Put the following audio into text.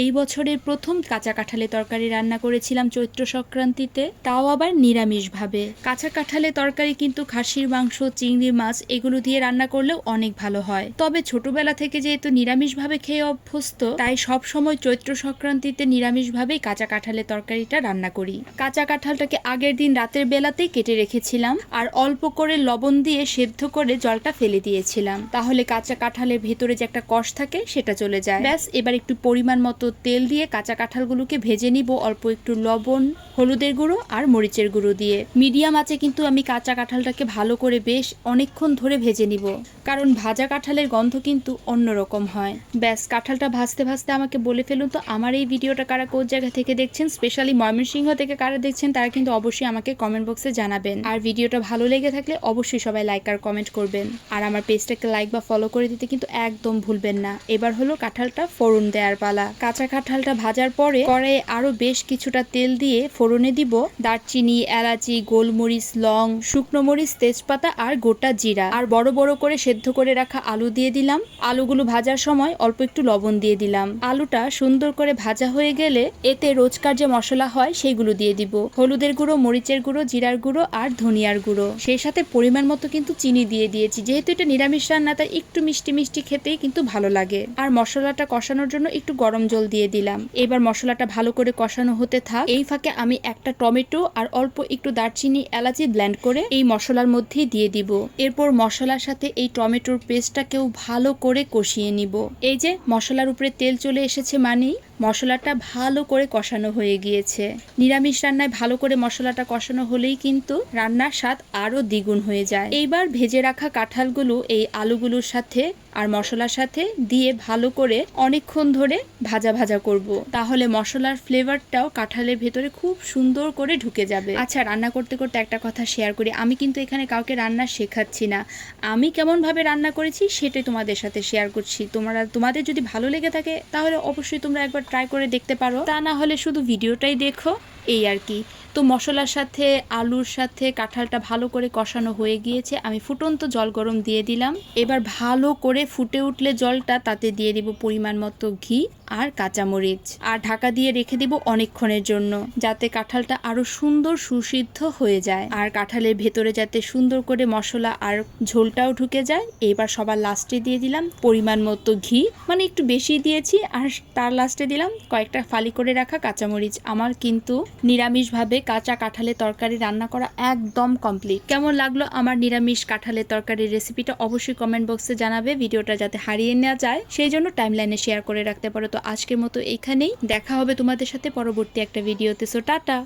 এই বছরের প্রথম কাঁচা কাঁঠালের তরকারি রান্না করেছিলাম চৈত্র সংক্রান্তিতে, তাও আবার নিরামিষভাবে। কাঁচা কাঁঠালের তরকারি কিন্তু খাসির মাংস, চিংড়ি মাছ এগুলো দিয়ে রান্না করলেও অনেক ভালো হয়। তবে ছোটবেলা থেকে যেহেতু নিরামিষভাবে খেয়ে অভ্যস্ত, তাই সব সময় চৈত্র সংক্রান্তিতে নিরামিষভাবেই কাঁচা কাঁঠালের তরকারিটা রান্না করি। কাঁচা কাঁঠালটাকে আগের দিন রাতের বেলাতেই কেটে রেখেছিলাম আর অল্প করে লবণ দিয়ে সেদ্ধ করে জলটা ফেলে দিয়েছিলাম, তাহলে কাঁচা কাঁঠালের ভেতরে যে একটা কষ থাকে সেটা চলে যায়। ব্যাস, এবার একটু পরিমাণ মতো তেল দিয়ে কাঁচা কাঁঠালগুলোকে ভেজে নিব অল্প একটু লবণ, হলুদের গুঁড়ো আর মরিচের গুঁড়ো দিয়ে। মিডিয়াম আঁচে কিন্তু আমি কাঁচা কাঁঠালটাকে ভালো করে বেশ অনেকক্ষণ ধরে ভেজে নিব, কারণ ভাজা কাঁঠালের গন্ধ কিন্তু অন্যরকম হয়। ব্যাস, কাঁঠালটা ভাজতে ভাজতে আমাকে বলে ফেলুন তো আমার এই ভিডিওটা কারা কোন জায়গা থেকে দেখছেন, স্পেশালি ময়মনসিংহ থেকে কারা দেখছেন তারা কিন্তু অবশ্যই আমাকে কমেন্ট বক্সে জানাবেন। আর ভিডিওটা ভালো লেগে থাকলে অবশ্যই সবাই লাইক আর কমেন্ট করবেন, আর আমার পেজটাকে লাইক বা ফলো করে দিতে কিন্তু একদম ভুলবেন না। এবার হলো কাঁঠালটা ফোড়ন দেওয়ার পালা। কাঁচা কাঁঠালটা ভাজার পরে কড়াইয়ে আরো বেশ কিছুটা তেল দিয়ে ফোড়নে দিব দারচিনি, এলাচি, গোলমরিচ, লং, শুকনো মরিচ, তেজপাতা আর গোটা জিরা, আর বড় বড় করে সেদ্ধ করে রাখা আলু দিয়ে দিলাম। আলুগুলো ভাজার সময় অল্প একটু লবণ দিয়ে দিলাম। আলুটা সুন্দর করে ভাজা হয়ে গেলে এতে রোজকার যে মশলা হয় সেইগুলো দিয়ে দিব। হলুদের গুঁড়ো, মরিচের গুঁড়ো, জিরার গুঁড়ো আর ধনিয়ার গুঁড়ো, সেই সাথে পরিমাণ মতো কিন্তু চিনি দিয়ে দিয়েছি। যেহেতু এটা নিরামিষ রান্না তাই একটু মিষ্টি মিষ্টি খেতেই কিন্তু ভালো লাগে। আর মশলাটা কষানোর জন্য একটু গরম জল দিয়ে দিলাম। এবার মশলাটা ভালো করে কষানো হতে থাক। এই ফাঁকে আমি একটা টমেটো আর অল্প একটু দারচিনি, এলাচি ব্লেন্ড করে এই মশলার মধ্যেই দিয়ে দিব। এরপর মশলার সাথে এই টমেটোর পেস্টটাকেও ভালো করে কষিয়ে নিব। এই যে মশলার উপরে তেল চলে এসেছে মানেই মশলাটা ভালো করে কষানো হয়ে গিয়েছে। নিরামিষ রান্নায় ভালো করে মশলাটা কষানো হলেই কিন্তু রান্নার স্বাদ আরো দ্বিগুণ হয়ে যায়। এইবার ভেজে রাখা কাঁঠালগুলো এই আলুগুলোর সাথে আর মশলার সাথে দিয়ে ভালো করে অনেকক্ষণ ধরে ভাজা ভাজা করব, তাহলে মশলার ফ্লেভারটাও কাঁঠালের ভেতরে খুব সুন্দর করে ঢুকে যাবে। আচ্ছা, রান্না করতে করতে একটা কথা শেয়ার করি, আমি কিন্তু এখানে কাউকে রান্না শেখাচ্ছি না। আমি কেমন ভাবে রান্না করেছি সেটাই তোমাদের সাথে শেয়ার করছি। তোমাদের যদি ভালো লেগে থাকে তাহলে অবশ্যই তোমরা একবার ট্রাই করে দেখতে পারো, তা না হলে শুধু ভিডিওটাই দেখো, এই আর কি। তো মশলার সাথে আলুর সাথে কাঁঠালটা ভালো করে কষানো হয়ে গিয়েছে। আমি ফুটন্ত জল গরম দিয়ে দিলাম। এবার ভালো করে ফুটে উঠলে জলটা তাতে দিয়ে দিব পরিমাণ মতো ঘি আর কাঁচামরিচ, আর ঢাকা দিয়ে রেখে দিব অনেকক্ষণের জন্য, যাতে কাঁঠালটা আরো সুন্দর সুসিদ্ধ হয়ে যায় আর কাঁঠালের ভেতরে যাতে সুন্দর করে মশলা আর ঝোলটাও ঢুকে যায়। এবার সবার লাস্টে দিয়ে দিলাম পরিমাণ মতো ঘি, মানে একটু বেশি দিয়েছি, আর তার লাস্টে দিলাম কয়েকটা ফালি করে রাখা কাঁচামরিচ। আমার কিন্তু নিরামিষভাবে কাঁচা কাঁঠালের তরকারি রান্না করা একদম কমপ্লিট। কেমন লাগলো আমার নিরামিষ কাঁঠালের তরকারির রেসিপিটা অবশ্যই কমেন্ট বক্সে জানাবে। ভিডিওটা যাতে হারিয়ে নেওয়া যায় সেই জন্য টাইমলাইনে শেয়ার করে রাখতে পারো। তো আজকের মতো এইখানেই, দেখা হবে তোমাদের সাথে পরবর্তী একটা ভিডিওতে। So tata.